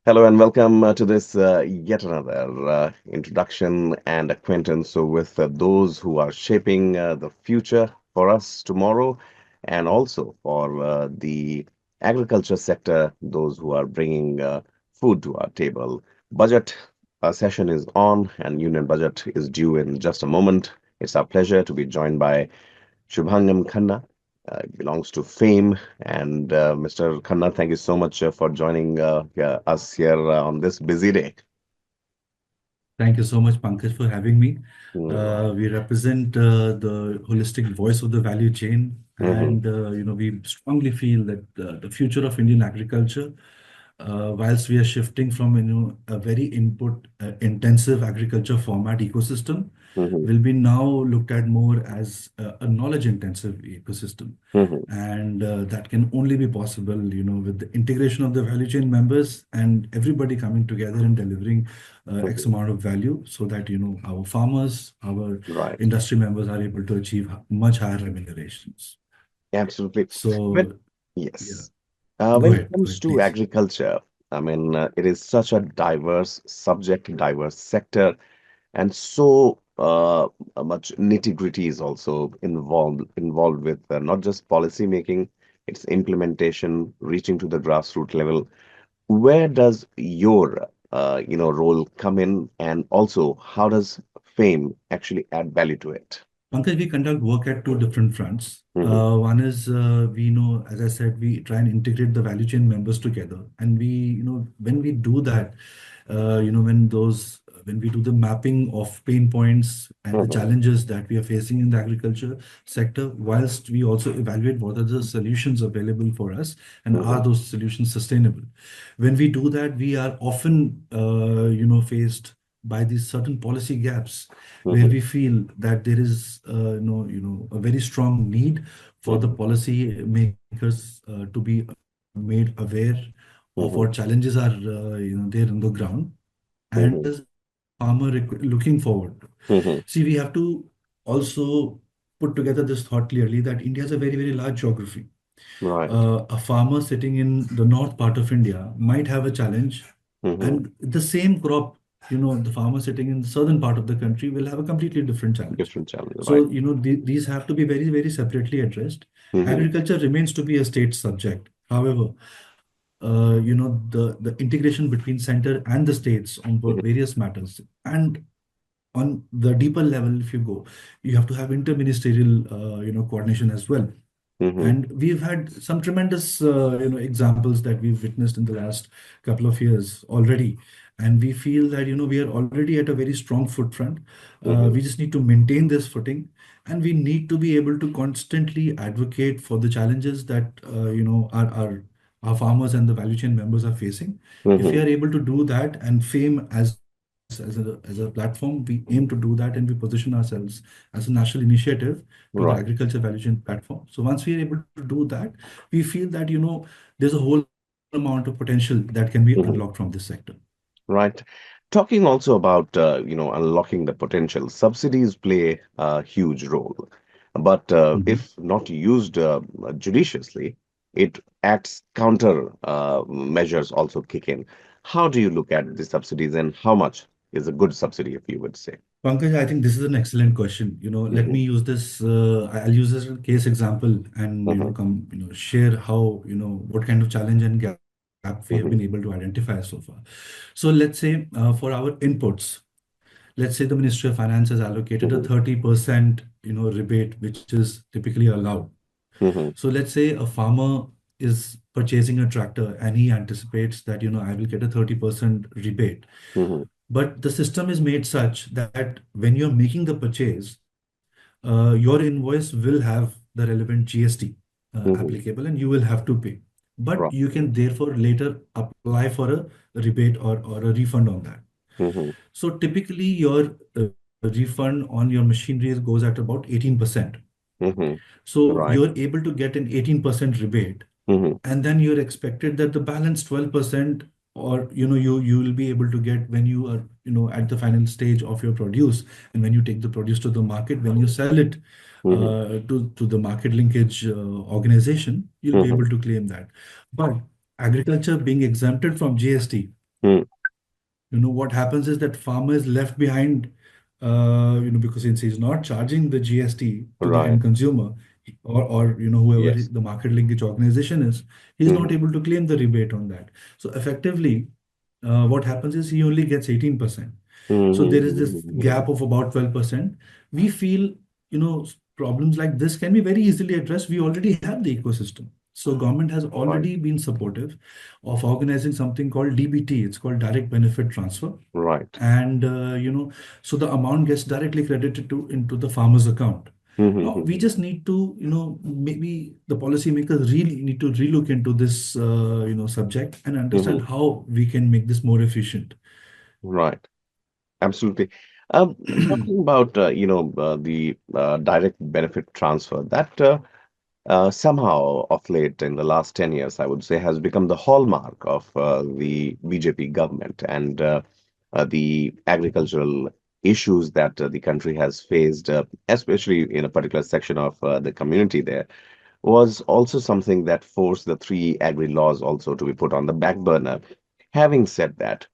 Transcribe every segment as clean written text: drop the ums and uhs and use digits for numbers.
Hello and welcome to this yet another introduction and acquaintance with those who are shaping the future for us tomorrow, and also for the agriculture sector, those who are bringing food to our table. Budget session is on, and Union Budget is due in just a moment. It's our pleasure to be joined by Shubhangam Khanna. Belongs to FAME. And Mr. Khanna, thank you so much for joining us here on this busy day. Thank you so much, Pankaj, for having me. Mm, We represent the holistic voice of the value chain, mhm, and we strongly feel that the future of Indian agriculture, whilst we are shifting from a very input intensive agriculture format ecosystem, mhm, will be now looked at more as a knowledge intensive ecosystem, mhm, and that can only be possible with the integration of the value chain members and everybody coming together and delivering X mhm. amount of value, so that our farmers, our Right, industry members are able to achieve much higher remunerations. absolutely. When, So yeah, yes. go When it ahead, go comes ahead, to please. agriculture, I mean, it is such a diverse subject, diverse sector, and so much nitty-gritty is also involved with not just policy making, its implementation, reaching to the grassroots level. Where does your role come in, and also how does fame actually add value to it? Pankaj, we conduct work at two different fronts. Hmm. One is we know, as I said, we try and integrate the value chain members together, and when we do that, when we do the mapping of pain points and the Hmm. challenges that we are facing in the agriculture sector, whilst we also evaluate what are the solutions available for us and are Hmm. those solutions sustainable. When we do that, we are often faced by these certain policy gaps where Hmm. we feel that there is a very strong need for the Hmm. policy makers to be made aware of what Hmm. challenges are there in the ground, and Hmm. as a farmer looking forward. Hmm. See, we have to also put together this thought clearly that India is a very, very large geography. Right. A farmer sitting in the north part of India might have a challenge, Hmm. and the same crop, the farmer sitting in the southern part of the country will have a completely different challenge. Different challenge, right? So, these have to be very, very separately addressed. Hmm. Agriculture remains to be a state subject. However, the integration between center and the states on Hmm. various matters, and on the deeper level, if you go, you have to have interministerial, coordination as well. Hmm. And we've had some tremendous examples that we've witnessed in the last couple of years already, and we feel that we are already at a very strong foot front. Hmm. We just need to maintain this footing, and we need to be able to constantly advocate for the challenges that our farmers and the value chain members are facing. If we Hmm. are able to do that, and fame as a platform, we aim to do that, and we position ourselves as a national initiative to the Right. agriculture value chain platform. So once we are able to do that, we feel that there's a whole amount of potential that can be unlocked from Hmm. this sector. Right. Talking also about unlocking the potential, subsidies play a huge role, but Mhm. if not used judiciously, it acts counter measures also kick in. How do you look at the subsidies, and how much is a good subsidy, if you would say? Pankaj, I think this is an excellent question. Let Hmm. me use this. I'll use this as a case example, and Hmm. share how what kind of challenge and gap we have been able to Hmm. identify so far. So let's say for our inputs, let's say the Ministry of Finance has allocated a Hmm. 30% rebate, which is typically allowed. Hmm. So let's say a farmer is purchasing a tractor and he anticipates that I will get a 30% rebate. Hmm. But the system is made such that when you're making the purchase, your invoice will have the relevant GST Hmm. applicable, and you will have to pay. But Right. you can therefore later apply for a rebate or a refund on that. Hmm. So typically, your refund on your machinery goes at about 18%. Hmm. So you're Right. able to get an 18% rebate, Hmm. and then you're expected that the balance 12%, or you will be able to get when you are at the final stage of your produce, and when you take the produce to the market, when you sell it Hmm. to the market linkage organization, you'll be Hmm. able to claim that. But agriculture being exempted from GST, Hmm. What happens is that farmer is left behind, because since he's not charging the GST to the Right. end consumer, or whoever Yes. the market linkage organization is, he's not Hmm. able to claim the rebate on that. So effectively, what happens is he only gets 18%. So there is this Hmm. gap of about 12%. We feel, problems like this can be very easily addressed. We already have the ecosystem. So government has Right. already been supportive of organizing something called DBT. It's called direct benefit transfer. Right. And so the amount gets directly credited to into the farmer's account. Now we Hmm. just need to, maybe the policymakers really need to relook into this subject and understand Hmm. how we can make this more efficient. Right. Absolutely. Talking about the direct benefit transfer, that somehow of late in the last 10 years, I would say, has become the hallmark of the BJP government, and the agricultural issues that the country has faced, especially in a particular section of the community there, was also something that forced the three agri laws also to be put on the back burner. Having said that,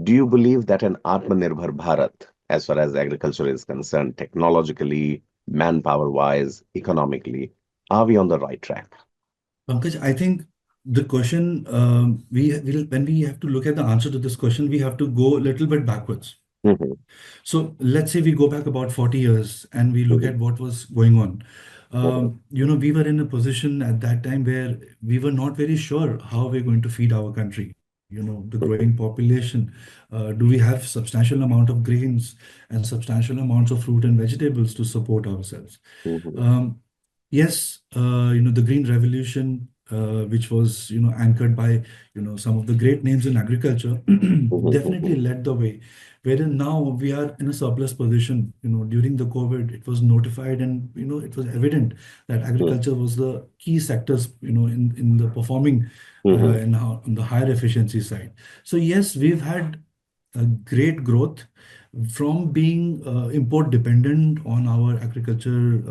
do you believe that an Atmanirbhar Bharat, as far as agriculture is concerned, technologically, manpower wise, economically, are we on the right track? Pankaj, I think the question, we will when we have to look at the answer to this question, we have to go a little bit backwards. Hmm. So let's say we go back about 40 years and we look Hmm. at what was going on. Hmm. We were in a position at that time where we were not very sure how we're going to feed our country. The growing Hmm. population. Do we have substantial amount of grains and substantial amounts of fruit and vegetables to support ourselves? Hmm. Um, Yes, the Green Revolution, which was, anchored by, some of the great names in agriculture, definitely Hmm. led the way. Wherein now we are in a surplus position. During the COVID, it was notified and, it was evident that agriculture was the key sectors, in the performing, Hmm. on the higher efficiency side. So yes, we've had a great growth from being import dependent on our agriculture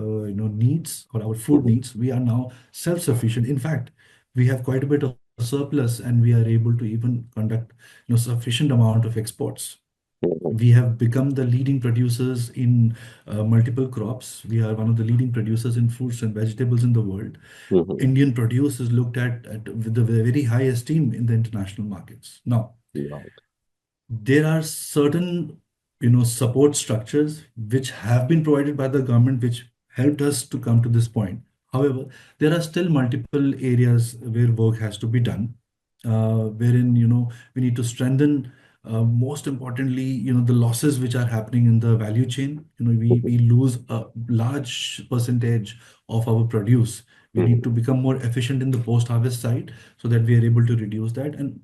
needs or our food Hmm. needs. We are now self sufficient. In fact, we have quite a bit of surplus and we are able to even conduct sufficient amount of exports. Hmm. We have become the leading producers in multiple crops. We are one of the leading producers in fruits and vegetables in the world. Hmm. Indian produce is looked at with a very high esteem in the international markets. Now, Right. there are certain support structures which have been provided by the government which helped us to come to this point. However, there are still multiple areas where work has to be done, wherein we need to strengthen, most importantly, the losses which are happening in the value chain. Hmm. We lose a large percentage of our produce. We need Hmm. to become more efficient in the post harvest side so that we are able to reduce that. And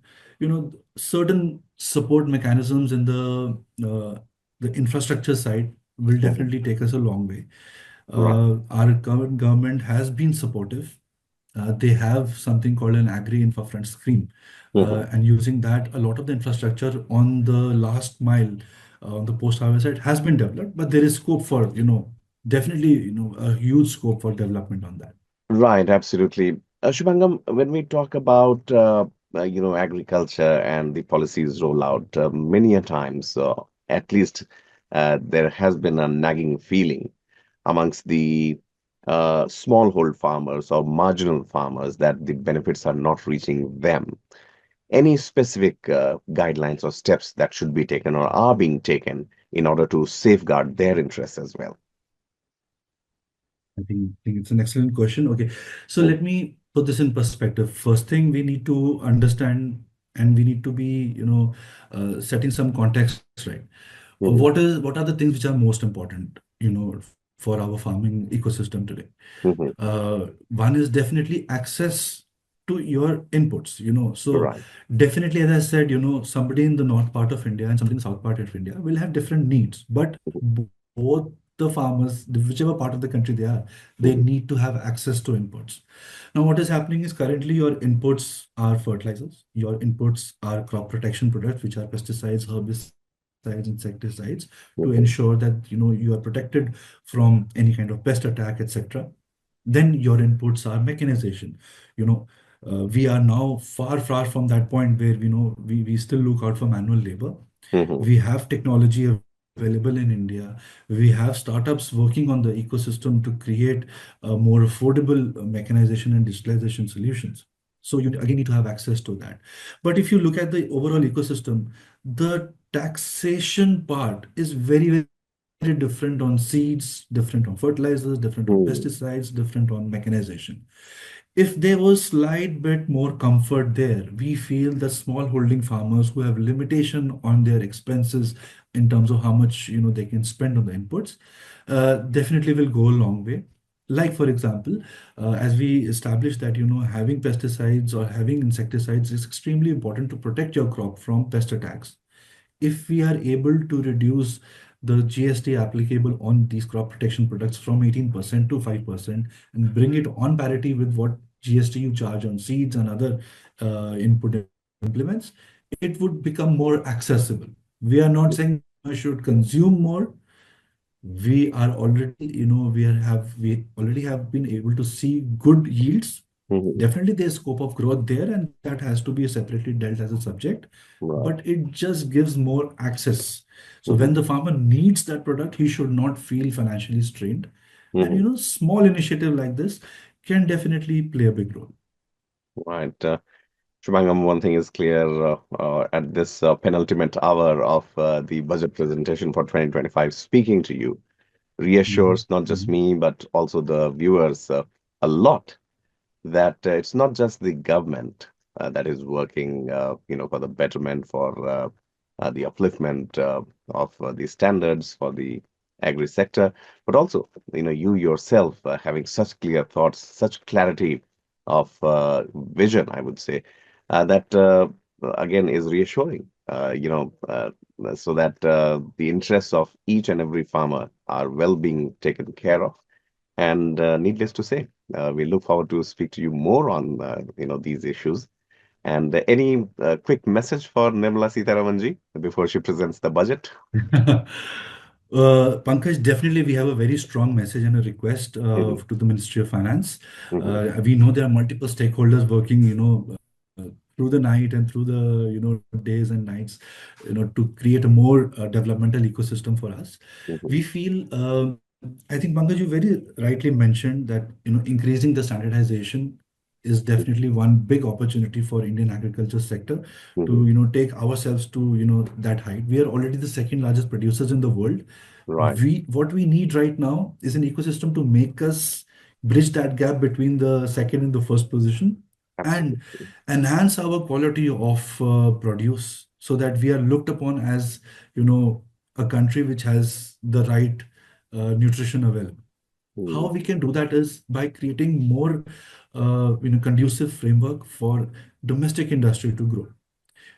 certain support mechanisms in the infrastructure side will Hmm. definitely take us a long way. Right. Our current government has been supportive. They have something called an agri infra fund scheme, Hmm. and using that, a lot of the infrastructure on the last mile, on the post harvest side, has been developed. But there is scope for, definitely, a huge scope for development on that. Right, absolutely. Shubhangam, when we talk about agriculture and the policies rollout, many a times, at least there has been a nagging feeling amongst the smallhold farmers or marginal farmers that the benefits are not reaching them. Any specific guidelines or steps that should be taken or are being taken in order to safeguard their interests as well? I think it's an excellent question. Okay, so Mm. let me put this in perspective. First thing we need to understand, and we need to be, setting some context right. Mhm. What are the things which are most important, for our farming ecosystem today? Mhm. One is definitely access to your inputs. So Right. definitely, as I said, somebody in the north part of India and somebody in the south part of India will have different needs, but both the farmers, whichever part of the country they are, they Mhm. need to have access to inputs. Now, what is happening is currently your inputs are fertilizers, your inputs are crop protection products, which are pesticides, herbicides, insecticides, to ensure Mhm. that you are protected from any kind of pest attack, etc. Then your inputs are mechanization. You know, We are now far from that point where we still look out for manual labor. Mm-hmm. We have technology available in India. We have startups working on the ecosystem to create more affordable mechanization and digitalization solutions. So you again need to have access to that. But if you look at the overall ecosystem, the taxation part is very different on seeds, different on fertilizers, different on Mm-hmm. pesticides, different on mechanization. If there was slight bit more comfort there, we feel the small holding farmers who have limitation on their expenses in terms of how much they can spend on the inputs, definitely will go a long way. Like for example, as we established that having pesticides or having insecticides is extremely important to protect your crop from pest attacks. If we are able to reduce the GST applicable on these crop protection products from 18% to 5% and bring it on parity with what GST you charge on seeds and other input implements, it would become more accessible. We are not saying that farmers should consume more. We are already, we already have been able to see good yields. Mm-hmm. Definitely, there's scope of growth there, and that has to be separately dealt as a subject. But Right. it just gives more access. So when Mm-hmm. the farmer needs that product, he should not feel financially strained. And Mm-hmm. small initiative like this can definitely play a big role. Right. Shubhangam, one thing is clear at this penultimate hour of the budget presentation for 2025, speaking to you Mhm, reassures not just mhm, me, but also the viewers a lot that it's not just the government that is working, for the betterment, for the upliftment of the standards for the agri sector, but also, you yourself having such clear thoughts, such clarity of vision, I would say, that again is reassuring. So that the interests of each and every farmer are well being taken care of. And needless to say, we look forward to speak to you more on these issues. And any quick message for Nirmala Sitharamanji before she presents the budget? mhm. Pankaj, definitely we have a very strong message and a request Hmm. to the Ministry of Finance. Hmm. We know there are multiple stakeholders working, through the night and through the, days and nights, to create a more developmental ecosystem for us. Hmm. We feel, I think Pankaj, you very rightly mentioned that, increasing the standardization is definitely one big opportunity for Indian agriculture sector to, Hmm. take ourselves to, that height. We are already the second largest producers in the world. Right. What we need right now is an ecosystem to make us bridge that gap between the second and the first position and Absolutely. enhance our quality of produce so that we are looked upon as, a country which has the right nutrition available. Hmm. How we can do that is by creating more conducive framework for domestic industry to grow.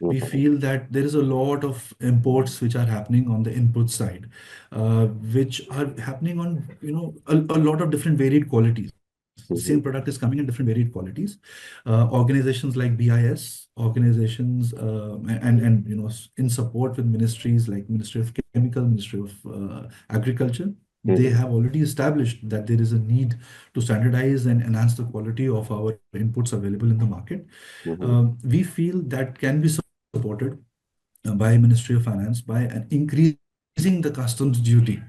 We Hmm. feel that there is a lot of imports which are happening on the input side, which are happening on a lot of different varied qualities. The same product is Hmm. coming in different varied qualities. Organizations like BIS, organizations and in support with ministries like Ministry of Chemical, Ministry of Agriculture, they Hmm. have already established that there is a need to standardize and enhance the quality of our inputs available in the market. Hmm. We feel that can be supported by Ministry of Finance by increasing the customs duty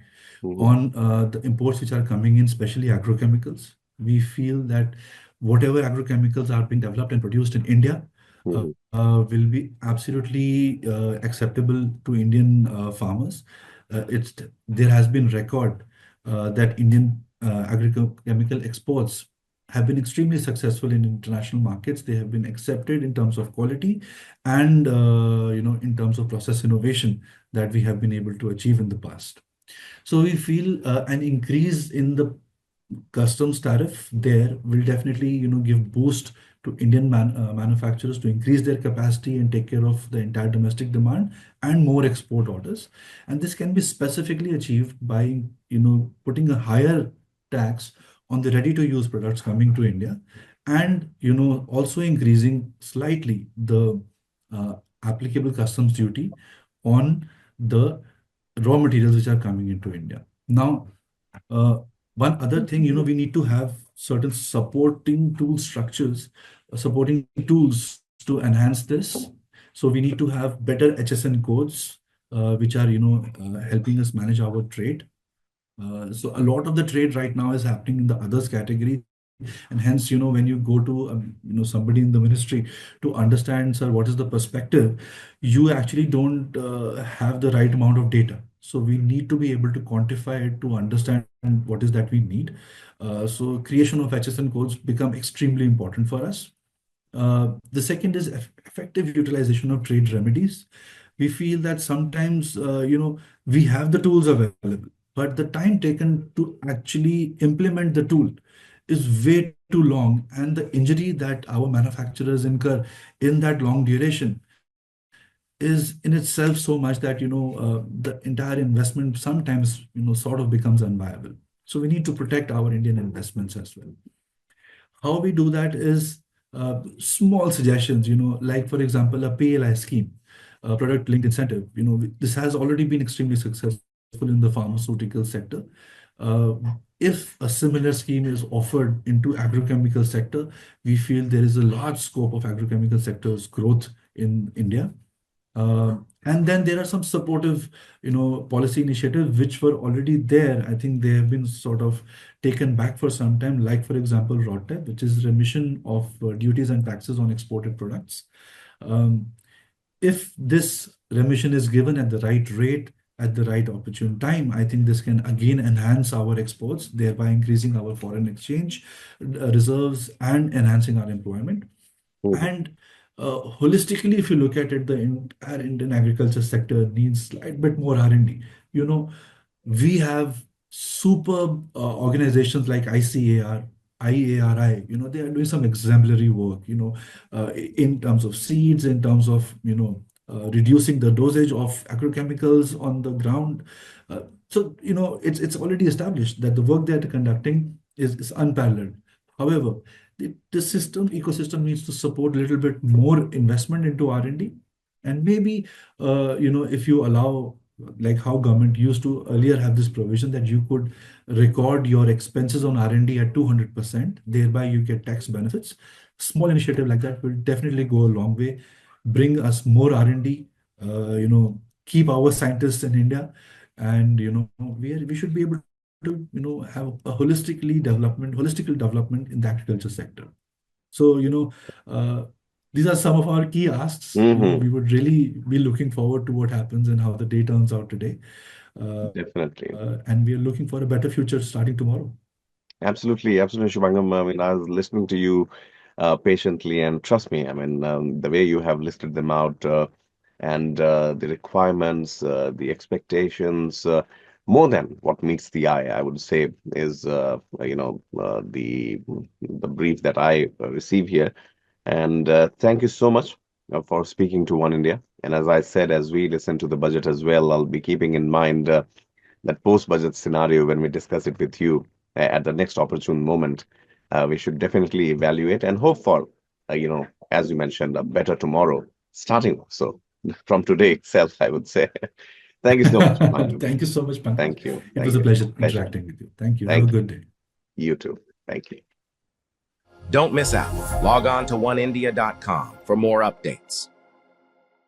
on Hmm. the imports which are coming in, especially agrochemicals. We feel that whatever agrochemicals are being developed and produced in India Hmm. will be absolutely acceptable to Indian farmers. There has been record that Indian agrochemical exports have been extremely successful in international markets. They have been accepted in terms of quality and in terms of process innovation that we have been able to achieve in the past. So we feel an increase in the customs tariff there will definitely give boost to Indian manufacturers to increase their capacity and take care of the entire domestic demand and more export orders. And this can be specifically achieved by putting a higher tax on the ready to use products coming to India, and also increasing slightly the uh, applicable customs duty on the raw materials which are coming into India. Now, uh, one other thing, we need to have certain supporting tool structures supporting tools to enhance this. So we need to have better HSN codes, which are, helping us manage our trade. So a lot of the trade right now is happening in the others category, and hence, when you go to somebody in the ministry to understand, sir, what is the perspective, you actually don't have the right amount of data. So we need to be able to quantify it to understand what is that we need. So creation of HSN codes become extremely important for us. The second is effective utilization of trade remedies. We feel that sometimes, we have the tools available, but the time taken to actually implement the tool is way too long, and the injury that our manufacturers incur in that long duration is in itself so much that, the entire investment sometimes, sort of becomes unviable. So we need to protect our Indian investments as well. How we do that is small suggestions, like for example, a PLI scheme, product linked incentive. This has already been extremely successful in the pharmaceutical sector. Uh, if a similar scheme is offered into agrochemical sector, we feel there is a large scope of agrochemical sector's growth in India. And then there are some supportive, policy initiatives which were already there. I think they have been sort of taken back for some time, like for example, RODTEP, which is remission of duties and taxes on exported products. Um, if this remission is given at the right rate, at the right opportune time, I think this can again enhance our exports, thereby increasing our foreign exchange reserves and enhancing our employment. Mhm. And holistically, if you look at it, the entire Indian agriculture sector needs slight bit more R&D. You know, we have superb organizations like ICAR, IARI. They are doing some exemplary work. In terms of seeds, in terms of reducing the dosage of agrochemicals on the ground. So it's already established that the work they are conducting is unparalleled. However, the system ecosystem needs to support a little bit more investment into R&D, and maybe if you allow, like how government used to earlier have this provision that you could record your expenses on R&D at 200%, thereby you get tax benefits. Small initiative like that will definitely go a long way, bring us more R&D, keep our scientists in India, and we should be able to have a holistic development in the agriculture sector. So, uh, these are some of our key asks. We Mhm. would really be looking forward to what happens and how the day turns out today. Definitely. And we are looking for a better future starting tomorrow. Absolutely, absolutely, Shubhangam. I mean, I was listening to you patiently, and trust me, I mean, the way you have listed them out, and the requirements, the expectations, more than what meets the eye, I would say, is the brief that I receive here. And thank you so much for speaking to One India. And as I said, as we listen to the budget as well, I'll be keeping in mind that post-budget scenario when we discuss it with you at the next opportune moment. We should definitely evaluate and hope for, as you mentioned, a better tomorrow starting. So from today itself, I would say. Thank you so much, Shubhangam. Thank you so much, Pankaj. Thank you. It was Thank a you. pleasure Pleasure. interacting with you. Thank you. Have a Thank you. good day. You too. Thank you. Don't miss out. Log on to oneindia.com for more updates.